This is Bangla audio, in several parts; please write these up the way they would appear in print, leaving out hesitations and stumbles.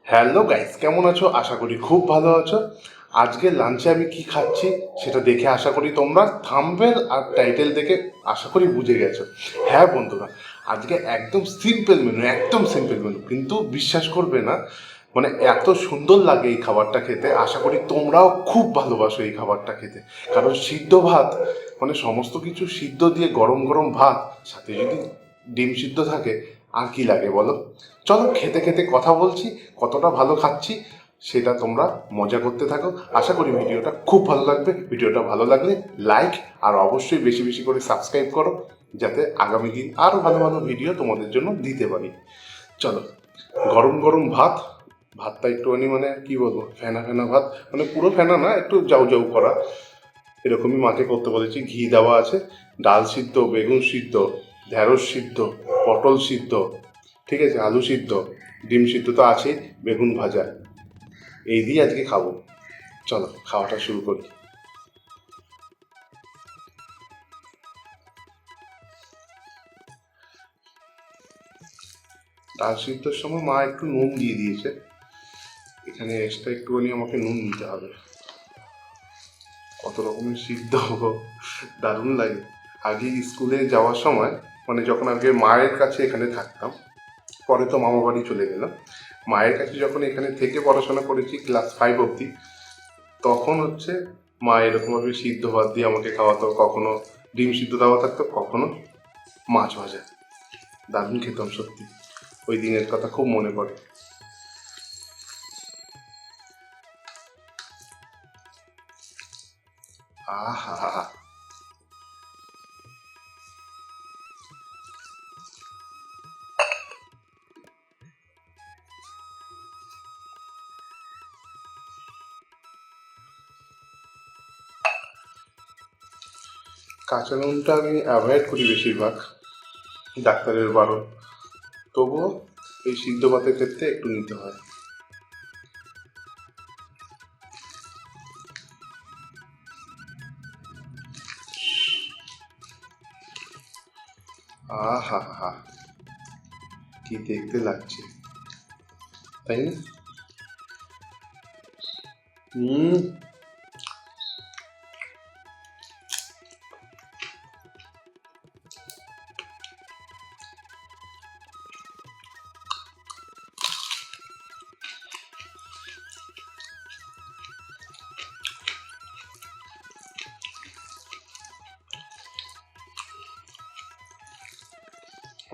হ্যালো গাইস, কেমন আছো? আশা করি খুব ভালো আছো। আজকে লাঞ্চে আমি কি খাচ্ছি সেটা দেখে আশা করি তোমরা থাম্বনেল আর টাইটেল দেখে আশা করি বুঝে গেছো। হ্যাঁ বন্ধুরা, আজকে একদম সিম্পল মেনু, একদম সিম্পল মেনু, কিন্তু বিশ্বাস করবে না, মানে এত সুন্দর লাগে এই খাবারটা খেতে। আশা করি তোমরাও খুব ভালোবাসো এই খাবারটা খেতে। কারণ সিদ্ধ ভাত, মানে সমস্ত কিছু সিদ্ধ দিয়ে গরম গরম ভাত, সাথে যদি ডিম সিদ্ধ থাকে, আর কি লাগে বলো? চলো খেতে খেতে কথা বলছি, কতটা ভালো খাচ্ছি সেটা তোমরা মজা করতে থাকো। আশা করি ভিডিওটা খুব ভালো লাগবে। ভিডিওটা ভালো লাগলে লাইক আর অবশ্যই বেশি বেশি করে সাবস্ক্রাইব করো, যাতে আগামী দিন আরও ভালো ভালো ভিডিও তোমাদের জন্য দিতে পারি। চলো, গরম গরম ভাত, ভাতটা একটুখানি মানে কি বলবো, ফেনা ফেনা ভাত, মানে পুরো ফেনা না, একটু জাউ জাউ করা, এরকমই মাকে করতে বলেছি। ঘি দেওয়া আছে, ডাল সিদ্ধ, বেগুন সিদ্ধ, ঢেঁড়স সিদ্ধ, পটল সিদ্ধ, ঠিক আছে, আলু সিদ্ধ, ডিম সিদ্ধ তো আছেই, বেগুন ভাজা, এই দিয়ে আজকে খাবো। চলো খাওয়াটা শুরু করি। ডাল সিদ্ধর সময় মা একটু নুন দিয়ে দিয়েছে, এখানে এক্সট্রা একটুখানি আমাকে নুন দিতে হবে। কত রকমের সিদ্ধ, দারুণ লাগে। আগে স্কুলে যাওয়ার সময়, মানে যখন আগে মায়ের কাছে এখানে থাকতাম, পরে তো মামা বাড়ি চলে গেলাম, মায়ের কাছে যখন এখানে থেকে পড়াশোনা করেছি ক্লাস 5 অবধি, তখন হচ্ছে মা এরকমভাবে সিদ্ধ ভাত দিয়ে আমাকে খাওয়াতো। কখনো ডিম সিদ্ধ দেওয়া থাকতো, কখনো মাছ ভাজা। দারুণ খেতাম সত্যি, ওই দিনের কথা খুব মনে পড়ে। আহা, কাঁচা নুনটা আমি অ্যাভয়েড করি বেশিরভাগ, ডাক্তারের বারণ, তবুও এই সিদ্ধ ভাতের ক্ষেত্রে একটু নিতে হয়। আহা হা, কি দেখতে লাগছে, তাই না? হুম।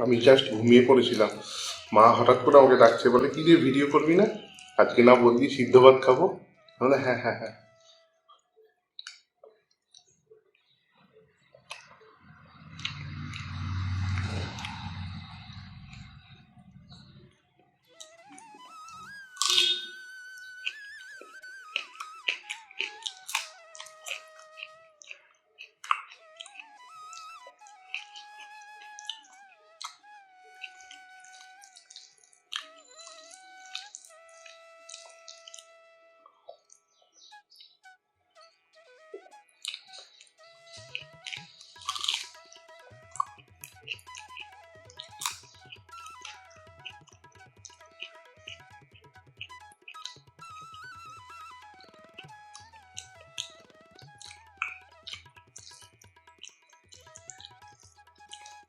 আমি জাস্ট ঘুমিয়ে পড়েছিলাম, মা হঠাৎ করে আমাকে ডাকছে, বলে কি রে ভিডিও করবি না আজকে? না বললি সিদ্ধ ভাত খাবো? বলে হ্যাঁ হ্যাঁ হ্যাঁ।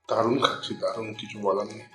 দারুণ খাচ্ছি, দারুণ, কিছু বলার নেই।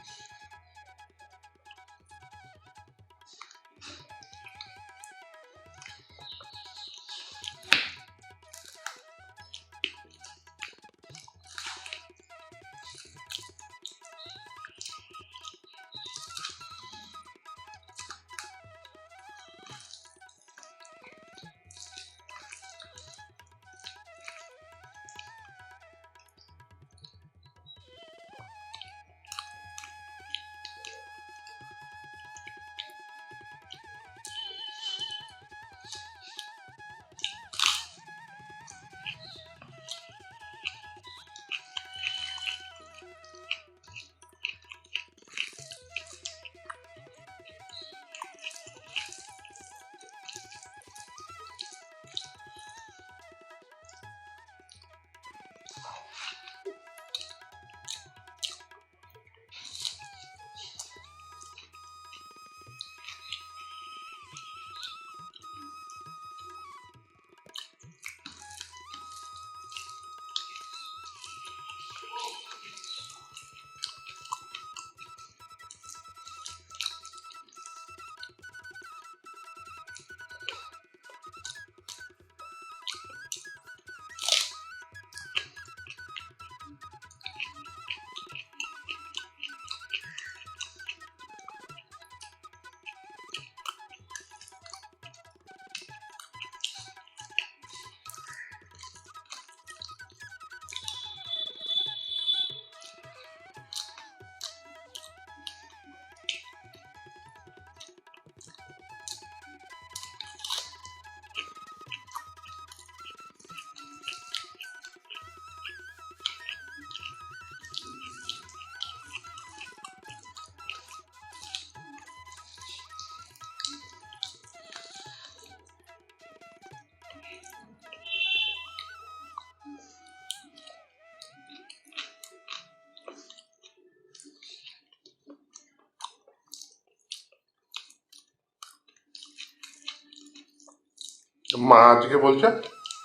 মা আজকে বলছে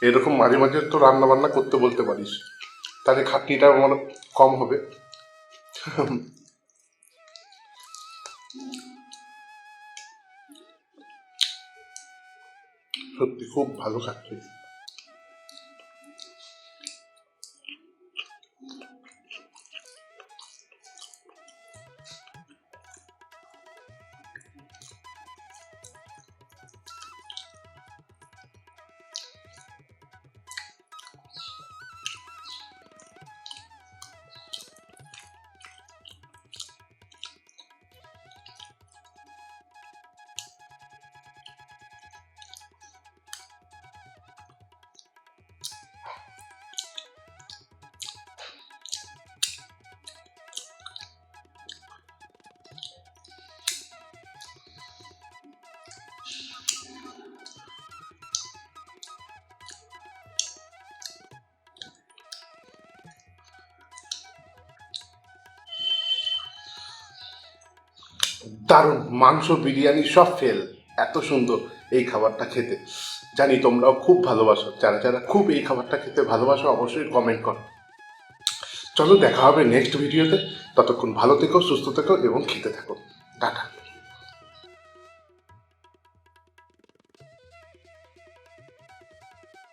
এরকম মাঝে মাঝে তো রান্না বান্না করতে বলতে পারিস, তাহলে খাটনিটা আমার কম হবে। সত্যি খুব ভালো খাচ্ছি। দারুণ, মাংস বিরিয়ানি সব ফেল, এত সুন্দর এই খাবারটা খেতে। জানি তোমরাও খুব ভালোবাসো, যারা যারা খুব এই খাবারটা খেতে ভালোবাসো অবশ্যই কমেন্ট করো। চলো দেখা হবে নেক্সট ভিডিওতে, ততক্ষণ ভালো থেকো, সুস্থ থেকো এবং খেতে থাকো। টাটা।